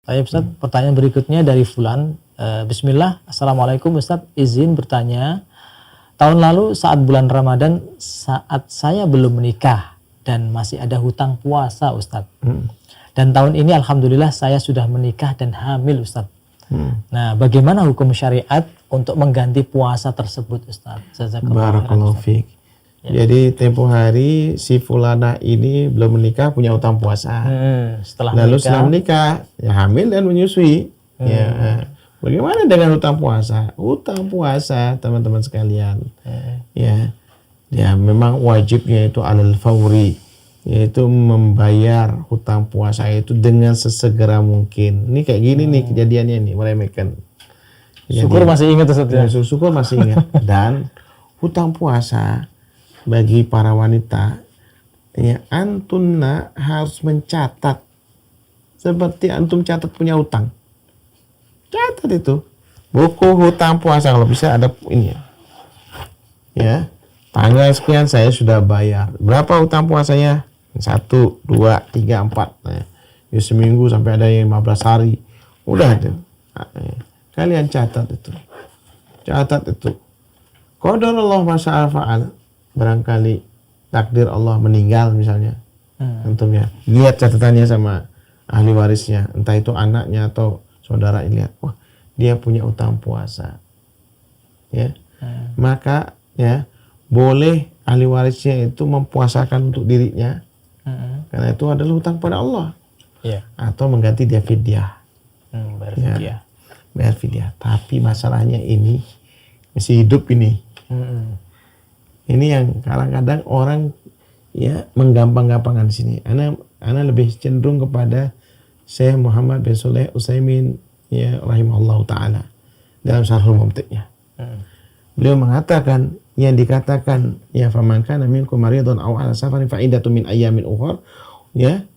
Baik Ustaz, pertanyaan berikutnya dari Fulan. Bismillah, Assalamualaikum Ustaz, izin bertanya. Tahun lalu saat bulan Ramadan, saat saya belum menikah dan masih ada hutang puasa Ustaz. Dan tahun ini Alhamdulillah saya sudah menikah dan hamil Ustaz. Nah, bagaimana hukum syariat untuk mengganti puasa tersebut Ustaz? Barakallahu fiik. Jadi tempo hari si fulana ini belum menikah, punya utang puasa. Lalu setelah menikah ya hamil dan menyusui. Ya. Bagaimana dengan utang puasa? Utang puasa teman-teman sekalian. Ya memang wajibnya itu alal fauri, yaitu membayar hutang puasa itu dengan sesegera mungkin. Ini kayak gini nih kejadiannya nih, meremehkan. Syukur masih ingat Ustaz ya. Syukur masih ingat. Dan hutang puasa bagi para wanita, ya antunna harus mencatat seperti antum catat punya utang. Catat itu buku hutang puasa, kalau bisa ada ini ya. Tanggal sekian saya sudah bayar. Berapa hutang puasanya? 1, 2, 3, 4. Nah, ya seminggu sampai ada yang 15 hari. Udah itu. Kalian catat itu. Catat itu. Qadarullah masya'a fa'al. Barangkali takdir Allah meninggal misalnya, tentunya lihat catatannya sama ahli warisnya, entah itu anaknya atau saudara, lihat, wah dia punya utang puasa, ya, maka ya boleh ahli warisnya itu mempuasakan untuk dirinya, karena itu adalah utang pada Allah, atau mengganti dia fidyah, bayar fidyah. Tapi masalahnya ini masih hidup ini. Ini yang kadang-kadang orang ya menggampang-gampangkan di sini. Ana lebih cenderung kepada Syekh Muhammad bin Shalih Utsaimin ya rahimahullahu taala dalam Syarhul Mumti'-nya. Beliau mengatakan yang dikatakan ya faman kana minkum maridun aw ala safarin fa iddatun min ayyamin ukhra, ya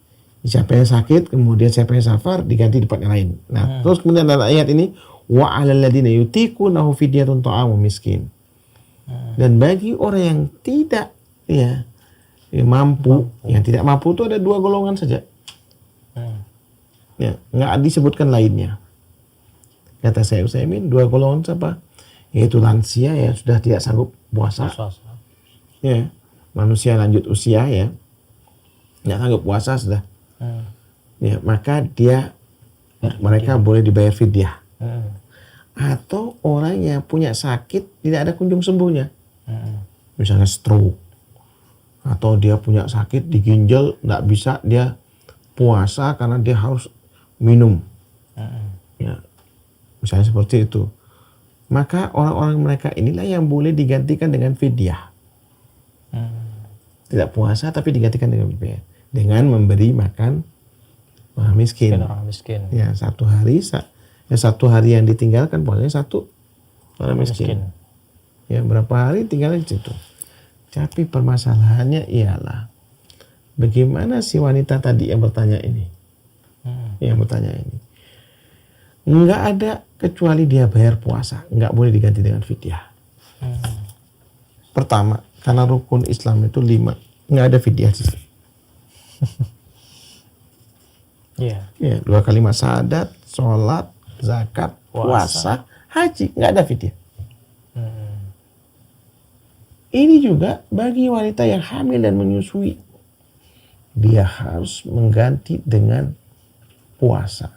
siapa yang sakit kemudian siapa yang safar diganti di tempat yang lain. Nah, terus kemudian dalam ayat ini wa 'alal ladzina yutiqunahu fidyatun ta'amu miskin. Dan bagi orang yang tidak mampu, yang tidak mampu itu ada 2 golongan saja. Ya, nggak disebutkan lainnya. Kata saya Utsaimin, 2 golongan siapa? Yaitu lansia yang sudah tidak sanggup puasa. Ya, manusia lanjut usia ya, nggak sanggup puasa sudah. Ya, maka mereka boleh dibayar fidyah. Atau orang yang punya sakit tidak ada kunjung sembuhnya, misalnya stroke, atau dia punya sakit di ginjal, nggak bisa dia puasa karena dia harus minum, ya, misalnya seperti itu. Maka orang-orang mereka inilah yang boleh digantikan dengan fidyah, tidak puasa tapi digantikan dengan fidyah, dengan memberi makan orang miskin. Ya, 1 hari yang ditinggalkan puasanya 1 orang miskin. Ya, berapa hari tinggal di situ. Tapi permasalahannya ialah bagaimana si wanita tadi yang bertanya ini, nggak ada kecuali dia bayar puasa, nggak boleh diganti dengan fidyah. Pertama, karena rukun Islam itu 5, nggak ada fidyah sih. Ya, 2 kalimat syahadat, sholat, zakat, puasa, haji, nggak ada fidyah. Ini juga bagi wanita yang hamil dan menyusui, dia harus mengganti dengan puasa.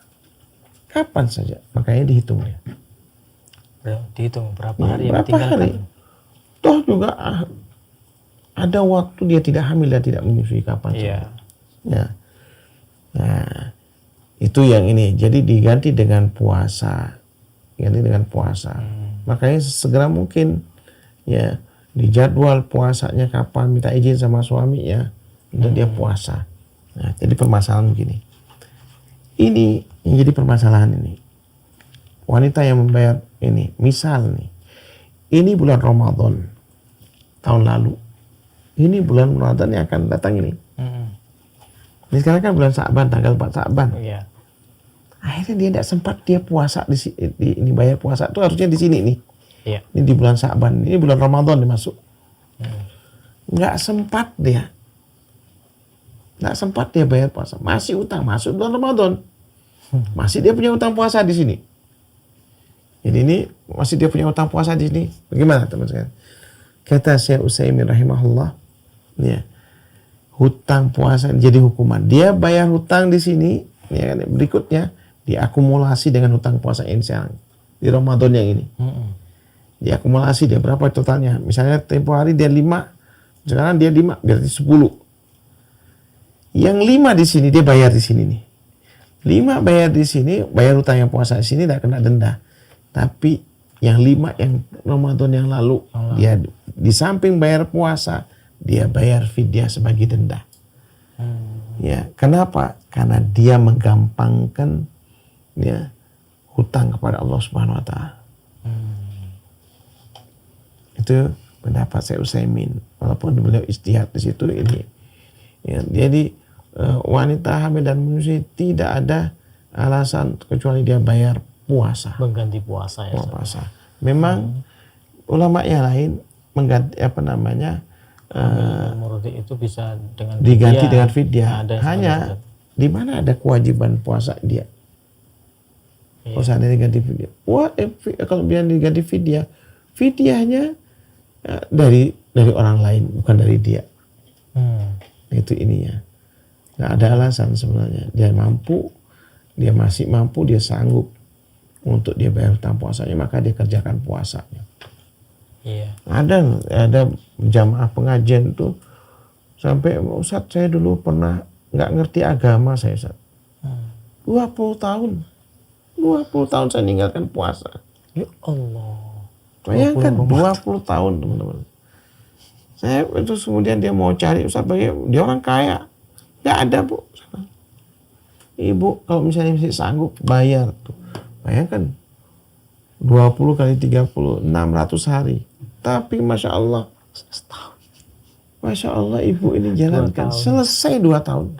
Kapan saja, makanya dihitung ya. Dihitung berapa hari yang berapa hari. Toh juga ada waktu dia tidak hamil dan tidak menyusui kapan saja. Ya. Nah, itu yang ini. Jadi diganti dengan puasa. Makanya segera mungkin ya dijadwal puasanya kapan, minta izin sama suami ya untuk dia puasa. Nah, jadi permasalahan begini. Ini yang jadi permasalahan ini. Wanita yang membayar ini, misal nih, ini bulan Ramadan tahun lalu. Ini bulan Ramadan yang akan datang ini. Ini sekarang kan bulan Sa'ban, tanggal 4 Sa'ban. Akhirnya dia tidak sempat dia puasa di ini, bayar puasa itu harusnya di sini nih. Ini di bulan Sa'ban, ini bulan Ramadan dimasuk. Nggak sempat dia bayar puasa, masih utang, masuk bulan Ramadan. Masih dia punya hutang puasa di sini. Jadi ini masih dia punya hutang puasa di sini. Bagaimana teman sekalian? Kata Syekh Utsaimin rahimahullah, ya, hutang puasa jadi hukuman. Dia bayar hutang di sini, ya kan, berikutnya diakumulasi dengan hutang puasa ini sekarang di Ramadan yang ini. Diakumulasi dia berapa totalnya? Misalnya tempo hari dia 5, sekarang dia 5, berarti 10. Yang 5 di sini dia bayar di sini nih. 5 bayar di sini, bayar hutang yang puasa di sini tidak kena denda. Tapi yang 5 yang Ramadan yang lalu, dia di samping bayar puasa, dia bayar fidyah sebagai denda. Ya, kenapa? Karena dia menggampangkan, ya, hutang kepada Allah Subhanahu wa taala. Itu pendapat Syekh Utsaimin. Walaupun beliau ijtihad di situ ini. Ya, jadi wanita hamil dan menyusui tidak ada alasan kecuali dia bayar puasa. Mengganti puasa ya. Puasa. Memang ulama yang lain mengganti murdi itu bisa dengan diganti dengan fidyah. Hanya di mana ada kewajiban puasa dia. Puasa dia diganti fidyah. Kalau dia diganti fidyah, fidyahnya dari orang lain, bukan dari dia. Itu ininya. Nggak ada alasan sebenarnya. Dia mampu, dia masih mampu, dia sanggup untuk dia bayar hutang puasanya, maka dia kerjakan puasanya. Iya. Ada jamaah pengajian itu sampai, Ustaz, saya dulu pernah nggak ngerti agama saya, Ustaz. 20 tahun saya ninggalkan puasa. Ya Allah. Bayangkan 20 tahun teman-teman. Saya itu kemudian dia mau cari, Ustaz, dia orang kaya. Nggak ada, Bu. Ibu kalau misalnya masih sanggup bayar tuh. Bayangkan 20 kali 30, 600 hari. Tapi Masya Allah, setahun. Masya Allah, ibu ini jalankan selesai 2 tahun.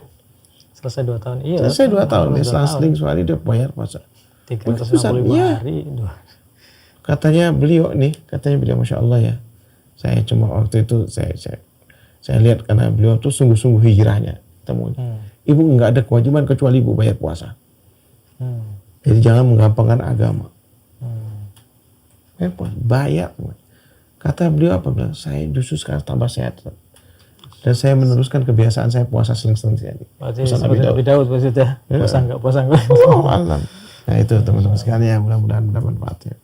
Selesai 2 tahun, iya. Selesai 2 tahun. Dia selang-seling suari dia bayar puasa. 365 hari. Katanya beliau Masya Allah ya. Saya cuma waktu itu saya lihat karena beliau tuh sungguh-sungguh hijrahnya. Ibu nggak ada kewajiban kecuali ibu bayar puasa. Jadi jangan menggampangkan agama. Bayar. Kata beliau apa? Saya justru sekarang tambah sehat. Dan saya meneruskan kebiasaan saya puasa sering-sering. Berarti seperti Nabi Daud maksudnya. Puasa enggak. Oh, Allah. Nah itu teman-teman sekalian, mudah-mudahan bermanfaat ya.